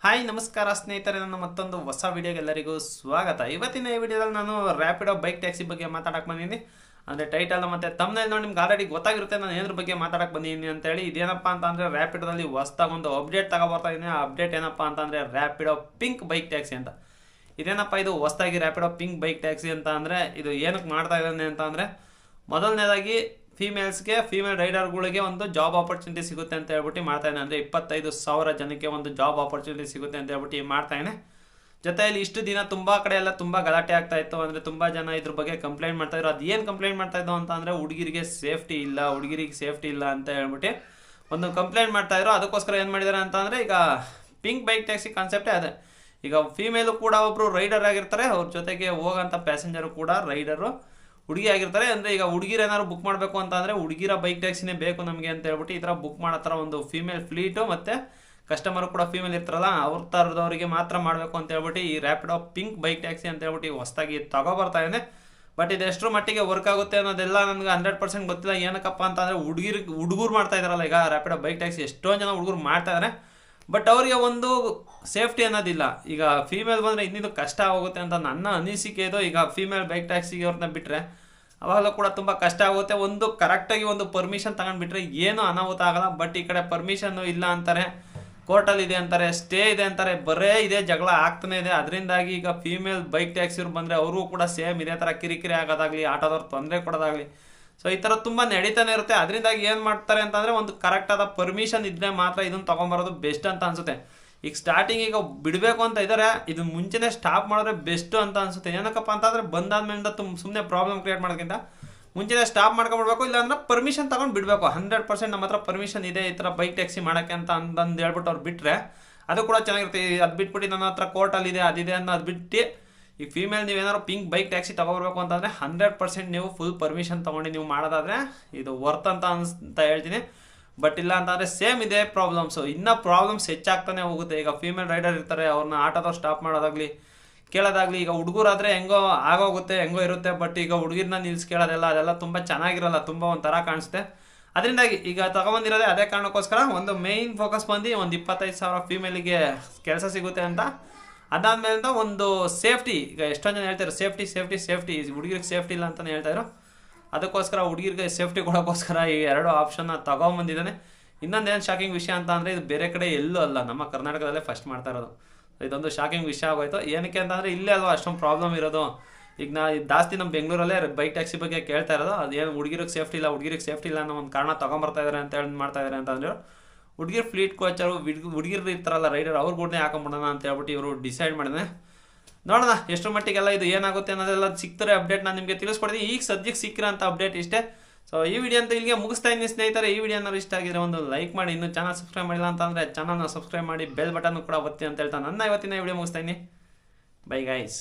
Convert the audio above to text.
Hi ನಮಸ್ಕಾರ ಸ್ನೇಹಿತರೆ, ನನ್ನ ಮತ್ತೊಂದು ಹೊಸ ವಿಡಿಯೋಗೆ ಎಲ್ಲರಿಗೂ ಸ್ವಾಗತ. ಇವತ್ತಿನ ಈ ವಿಡಿಯೋದಲ್ಲಿ ನಾನು ರ್ಯಾಪಿಡೋ ಬೈಕ್ ಟ್ಯಾಕ್ಸಿ ಬಗ್ಗೆ ಮಾತಾಡಕ್ಕೆ ಬಂದಿದ್ದೀನಿ. ಅಂದರೆ ಟೈಟಲ್ ಮತ್ತು ತಮ್ನೇಲ್ ನೋಡಿ ನಿಮ್ಗೆ ಆಲ್ರೆಡಿ ಗೊತ್ತಾಗಿರುತ್ತೆ ನಾನು ಏದ್ರ ಬಗ್ಗೆ ಮಾತಾಡಕ್ಕೆ ಬಂದಿದ್ದೀನಿ ಅಂತೇಳಿ. ಇದೇನಪ್ಪ ಅಂತಂದರೆ ರ್ಯಾಪಿಡೋದಲ್ಲಿ ಹೊಸ್ದಾಗಿ ಒಂದು ಅಪ್ಡೇಟ್ ತಗೊಬರ್ತಾ ಇದ್ದೀನಿ. ಆ ಅಪ್ಡೇಟ್ ಏನಪ್ಪ ಅಂತಂದರೆ ರ್ಯಾಪಿಡೋ ಪಿಂಕ್ ಬೈಕ್ ಟ್ಯಾಕ್ಸಿ ಅಂತ. ಇದೇನಪ್ಪ ಇದು ಹೊಸ್ದಾಗಿ ರ್ಯಾಪಿಡೋ ಪಿಂಕ್ ಬೈಕ್ ಟ್ಯಾಕ್ಸಿ ಅಂತ ಅಂದರೆ ಇದು ಏನಕ್ಕೆ ಮಾಡ್ತಾ ಇದ್ದಾನೆ ಅಂತ ಅಂದರೆ, ಮೊದಲನೇದಾಗಿ ಫೀಮೇಲ್ ರೈಡರ್ಗಳಿಗೆ ಒಂದು ಜಾಬ್ ಆಪರ್ಚುನಿಟಿ ಸಿಗುತ್ತೆ ಅಂತ ಹೇಳ್ಬಿಟ್ಟು ಮಾಡ್ತಾ ಇದ್ದಾನೆ. ಅಂದರೆ 25,000 ಜನಕ್ಕೆ ಒಂದು ಜಾಬ್ ಆಪರ್ಚುನಿಟಿ ಸಿಗುತ್ತೆ ಅಂತ ಹೇಳ್ಬಿಟ್ಟು ಮಾಡ್ತಾ ಇದ್ದಾನೆ. ಜೊತೆಯಲ್ಲಿ ಇಷ್ಟು ದಿನ ತುಂಬ ಕಡೆ ಎಲ್ಲ ತುಂಬ ಗಲಾಟೆ ಆಗ್ತಾ ಇತ್ತು. ಅಂದರೆ ತುಂಬ ಜನ ಇದ್ರ ಬಗ್ಗೆ ಕಂಪ್ಲೇಂಟ್ ಮಾಡ್ತಾ ಇದ್ರು. ಅದು ಏನು ಕಂಪ್ಲೇಂಟ್ ಮಾಡ್ತಾ ಇದ್ದೋ ಅಂತ ಅಂದರೆ, ಹುಡುಗಿರಿಗೆ ಸೇಫ್ಟಿ ಇಲ್ಲ ಅಂತ ಹೇಳ್ಬಿಟ್ಟು ಒಂದು ಕಂಪ್ಲೇಂಟ್ ಮಾಡ್ತಾ ಇದ್ರು. ಅದಕ್ಕೋಸ್ಕರ ಏನು ಮಾಡಿದ್ದಾರೆ ಅಂತ ಅಂದರೆ, ಈಗ ಪಿಂಕ್ ಬೈಕ್ ಟ್ಯಾಕ್ಸಿ ಕಾನ್ಸೆಪ್ಟೇ ಅದೇ. ಈಗ ಫೀಮೇಲು ಕೂಡ ಒಬ್ಬರು ರೈಡರ್ ಆಗಿರ್ತಾರೆ, ಅವ್ರ ಜೊತೆಗೆ ಹೋಗೋಂಥ ಪ್ಯಾಸೆಂಜರು ಕೂಡ ರೈಡರು ಹುಡುಗಿ ಆಗಿರ್ತಾರೆ. ಅಂದರೆ ಈಗ ಹುಡುಗಿರು ಏನಾದ್ರು ಬುಕ್ ಮಾಡಬೇಕು ಅಂತ ಅಂದರೆ, ಹುಡುಗಿರ ಬೈಕ್ ಟ್ಯಾಕ್ಸಿನೇ ಬೇಕು ನಮಗೆ ಅಂತ ಹೇಳ್ಬಿಟ್ಟು ಈ ಥರ ಬುಕ್ ಮಾಡೋ ಥರ ಒಂದು ಫೀಮೇಲ್ ಫ್ಲೀಟು ಮತ್ತು ಕಸ್ಟಮರು ಕೂಡ ಫೀಮೇಲ್ ಇರ್ತಾರಲ್ಲ, ಅವ್ರ ಥರದವರಿಗೆ ಮಾತ್ರ ಮಾಡಬೇಕು ಅಂತ ಹೇಳ್ಬಿಟ್ಟು ಈ ರ್ಯಾಪಿಡೋ ಪಿಂಕ್ ಬೈಕ್ ಟ್ಯಾಕ್ಸಿ ಅಂತ ಹೇಳ್ಬಿಟ್ಟು ಹೊಸದಾಗಿ ತಗೊಬರ್ತಾ ಇದೆ. ಬಟ್ ಇದು ಎಷ್ಟರ ಮಟ್ಟಿಗೆ ವರ್ಕ್ ಆಗುತ್ತೆ ಅನ್ನೋದೆಲ್ಲ ನನಗೆ 100% ಗೊತ್ತಿಲ್ಲ. ಏನಕ್ಕಪ್ಪ ಅಂತ ಅಂದರೆ, ಹುಡುಗರು ಮಾಡ್ತಾ ಇದ್ದಾರಲ್ಲ ಈಗ ರ್ಯಾಪಿಡೋ ಬೈಕ್ ಟ್ಯಾಕ್ಸಿ, ಎಷ್ಟೊಂದು ಜನ ಹುಡುಗರು ಮಾಡ್ತಾ ಇದ್ದಾರೆ. ಬಟ್ ಅವರಿಗೆ ಒಂದು ಸೇಫ್ಟಿ ಅನ್ನೋದಿಲ್ಲ. ಈಗ ಫೀಮೇಲ್ ಬಂದರೆ ಇನ್ನಿದು ಕಷ್ಟ ಆಗುತ್ತೆ ಅಂತ ನನ್ನ ಅನಿಸಿಕೆ ಇದು. ಈಗ ಫೀಮೇಲ್ ಬೈಕ್ ಟ್ಯಾಕ್ಸಿಗೆ ಅವ್ರನ್ನ ಬಿಟ್ಟರೆ ಅವಾಗಲೂ ಕೂಡ ತುಂಬ ಕಷ್ಟ ಆಗುತ್ತೆ. ಒಂದು ಕರೆಕ್ಟಾಗಿ ಒಂದು ಪರ್ಮಿಷನ್ ತಗೊಂಡ್ಬಿಟ್ರೆ ಏನೂ ಅನಾಹುತ ಆಗಲ್ಲ. ಬಟ್ ಈ ಕಡೆ ಪರ್ಮಿಷನ್ನು ಇಲ್ಲ ಅಂತಾರೆ, ಕೋರ್ಟಲ್ಲಿ ಇದೆ ಅಂತಾರೆ, ಸ್ಟೇ ಇದೆ ಅಂತಾರೆ, ಬರೇ ಇದೆ ಜಗಳ ಆಗ್ತಾನೆ ಇದೆ. ಅದರಿಂದಾಗಿ ಈಗ ಫೀಮೇಲ್ ಬೈಕ್ ಟ್ಯಾಕ್ಸಿಯವ್ರು ಬಂದರೆ ಅವ್ರಿಗೂ ಕೂಡ ಸೇಮ್ ಇದೇ ಥರ ಕಿರಿಕಿರಿ ಆಗೋದಾಗಲಿ, ಆಟೋದವ್ರು ತೊಂದರೆ ಕೊಡೋದಾಗಲಿ, ಸೊ ಈ ಥರ ತುಂಬ ನಡೀತಾನೆ ಇರುತ್ತೆ. ಅದರಿಂದಾಗಿ ಏನು ಮಾಡ್ತಾರೆ ಅಂತಂದರೆ, ಒಂದು ಕರೆಕ್ಟಾದ ಪರ್ಮಿಷನ್ ಇದ್ದರೆ ಮಾತ್ರ ಇದನ್ನು ತೊಗೊಂಬರೋದು ಬೆಸ್ಟ್ ಅಂತ ಅನಿಸುತ್ತೆ. ಈಗ ಸ್ಟಾರ್ಟಿಂಗ್ ಈಗ ಬಿಡಬೇಕು ಅಂತ ಇದ್ದಾರೆ, ಇದು ಮುಂಚೆನೇ ಸ್ಟಾಪ್ ಮಾಡಿದ್ರೆ ಬೆಸ್ಟು ಅಂತ ಅನಿಸುತ್ತೆ. ಏನಕ್ಕಪ್ಪ ಅಂತಂದರೆ, ಬಂದಾದ್ಮೇಲಿಂದ ಸುಮ್ಮನೆ ಪ್ರಾಬ್ಲಮ್ ಕ್ರಿಯೇಟ್ ಮಾಡೋಕ್ಕಿಂತ ಮುಂಚೆನೇ ಸ್ಟಾಪ್ ಮಾಡ್ಕೊಂಡ್ಬಿಡ್ಬೇಕು. ಇಲ್ಲಾಂದ್ರೆ ಪರ್ಮಿಷನ್ ತೊಗೊಂಡು ಬಿಡಬೇಕು. 100% ನಮ್ಮ ಹತ್ರ ಪರ್ಮಿಷನ್ ಇದೆ ಈ ಥರ ಬೈಕ್ ಟ್ಯಾಕ್ಸಿ ಮಾಡೋಕ್ಕೆ ಅಂತ ಅಂದಂದು ಹೇಳ್ಬಿಟ್ಟು ಅವ್ರು ಬಿಟ್ಟರೆ ಅದು ಕೂಡ ಚೆನ್ನಾಗಿರುತ್ತೆ. ಅದು ಬಿಟ್ಬಿಟ್ಟು ನನ್ನ ಹತ್ರ ಕೋರ್ಟಲ್ಲಿದೆ ಅದಿದೆ ಅನ್ನೋದು ಬಿಟ್ಟು, ಈ ಫೀಮೇಲ್ ನೀವೇನಾದ್ರು ಪಿಂಕ್ ಬೈಕ್ ಟ್ಯಾಕ್ಸಿ ತೊಗೊಬರ್ಬೇಕು ಅಂತಂದರೆ 100% ನೀವು ಫುಲ್ ಪರ್ಮಿಷನ್ ತೊಗೊಂಡು ನೀವು ಮಾಡೋದಾದರೆ ಇದು ವರ್ತ್ ಅಂತ ಹೇಳ್ತೀನಿ. ಬಟ್ ಇಲ್ಲ ಅಂತಂದರೆ ಸೇಮ್ ಇದೆ ಪ್ರಾಬ್ಲಮ್ಸು, ಇನ್ನೂ ಪ್ರಾಬ್ಲಮ್ಸ್ ಹೆಚ್ಚಾಗ್ತಾನೆ ಹೋಗುತ್ತೆ. ಈಗ ಫೀಮೇಲ್ ರೈಡರ್ ಇರ್ತಾರೆ, ಅವ್ರನ್ನ ಆಟೋದವ್ರು ಸ್ಟಾಪ್ ಮಾಡೋದಾಗಲಿ ಕೇಳೋದಾಗಲಿ. ಈಗ ಹುಡುಗರಾದರೆ ಹೆಂಗೋ ಆಗೋಗುತ್ತೆ, ಹೆಂಗೋ ಇರುತ್ತೆ. ಬಟ್ ಈಗ ಹುಡುಗಿರನ್ನ ನಿಲ್ಸಿ ಕೇಳೋದೆಲ್ಲ ಅದೆಲ್ಲ ತುಂಬ ಚೆನ್ನಾಗಿರಲ್ಲ, ತುಂಬ ಒಂಥರ ಕಾಣಿಸುತ್ತೆ. ಅದರಿಂದಾಗಿ ಈಗ ತೊಗೊಂಬಂದಿರೋದೇ ಅದೇ ಕಾರಣಕ್ಕೋಸ್ಕರ. ಒಂದು ಮೇಯ್ನ್ ಫೋಕಸ್ ಬಂದು ಒಂದು 25,000 ಫೀಮೇಲಿಗೆ ಕೆಲಸ ಸಿಗುತ್ತೆ ಅಂತ. ಅದಾದಮೇಲೆ ಒಂದು ಸೇಫ್ಟಿ. ಈಗ ಎಷ್ಟೊಂದು ಜನ ಹೇಳ್ತಾರೆ ಸೇಫ್ಟಿ ಹುಡುಗಿರಿಗೆ ಸೇಫ್ಟಿ ಇಲ್ಲ ಅಂತಲೇ ಹೇಳ್ತಾಯಿದ್ರು. ಅದಕ್ಕೋಸ್ಕರ ಹುಡುಗಿರಿಗೆ ಸೇಫ್ಟಿ ಕೊಡೋಕ್ಕೋಸ್ಕರ ಈ 2 ಆಪ್ಷನ್ನ ತೊಗೊಂಬಂದಿದ್ದಾನೆ. ಇನ್ನೊಂದೇನು ಶಾಕಿಂಗ್ ವಿಷಯ ಅಂತ ಅಂದರೆ, ಇದು ಬೇರೆ ಕಡೆ ಎಲ್ಲೂ ಅಲ್ಲ, ನಮ್ಮ ಕರ್ನಾಟಕದಲ್ಲೇ ಫಸ್ಟ್ ಮಾಡ್ತಾ ಇರೋದು. ಇದೊಂದು ಶಾಕಿಂಗ್ ವಿಷಯ ಆಗೋಯ್ತು. ಏನಕ್ಕೆ ಅಂತಂದರೆ, ಇಲ್ಲೇ ಅಲ್ವಾ ಅಷ್ಟೊಂದು ಪ್ರಾಬ್ಲಮ್ ಇರೋದು. ಈಗ ಜಾಸ್ತಿ ನಮ್ಮ ಬೆಂಗಳೂರಲ್ಲೇ ಬೈಕ್ ಟ್ಯಾಕ್ಸಿ ಬಗ್ಗೆ ಕೇಳ್ತಾ ಇರೋದು. ಅದೇನು ಹುಡುಗಿರಿಗೆ ಸೇಫ್ಟಿ ಇಲ್ಲ ಅನ್ನೋ ಒಂದು ಕಾರಣ ತೊಗೊಂಬರ್ತಾ ಇದ್ದಾರೆ ಅಂತ ಹೇಳಿ ಮಾಡ್ತಾ ಇದ್ದಾರೆ ಅಂತಂದ್ರೆ, ಹುಡುಗಿರ್ ಫ್ಲೀಟ್ ಕೋಚರು ಹುಡುಗಿರು ಇರ್ತಾರಲ್ಲ ರೈಡರ್, ಅವ್ರ ಕೂಡ ಹಾಕೊಂಬಿಡೋಣ ಅಂತ ಹೇಳ್ಬಿಟ್ಟು ಇವರು ಡಿಸೈಡ್ ಮಾಡಿದೆ. ನೋಡೋಣ ಎಷ್ಟು ಮಟ್ಟಿಗೆಲ್ಲ ಇದು ಏನಾಗುತ್ತೆ ಅನ್ನೋದೆಲ್ಲ ಸಿಗ್ತಾರೆ ಅಪ್ಡೇಟ್ ನಾನು ನಿಮಗೆ ತಿಳಿಸ್ಕೊಡ್ತೀನಿ. ಈಗ ಸದ್ಯಕ್ಕೆ ಸಿಕ್ಕಿರೋಂಥ ಅಪ್ಡೇಟ್ ಇಷ್ಟೇ. ಸೊ ಈ ವಿಡಿಯೋ ಅಂತ ಇಲ್ಲಿಗೆ ಮುಗಿಸ್ತಾ ಇದ್ದೀನಿ ಸ್ನೇಹಿತರೆ. ಈ ವಿಡಿಯೋ ಏನಾದ್ರು ಇಷ್ಟ ಆಗಿದ್ರೆ ಒಂದು ಲೈಕ್ ಮಾಡಿ, ಇನ್ನೂ ಚಾನಲ್ ಸಬ್ಸ್ಕ್ರೈಬ್ ಮಾಡಿಲ್ಲ ಅಂತಂದರೆ ಚಾನಲ್ನ ಸಬ್ಸ್ಕ್ರೈಬ್ ಮಾಡಿ, ಬೆಲ್ ಬಟನ್ ಕೂಡ ಒತ್ತಿ ಅಂತ ಹೇಳ್ತಾ ನನ್ನ ಇವತ್ತಿನ ವಿಡಿಯೋ ಮುಗಿಸ್ತಾ ಇದ್ದೀನಿ. Bye guys.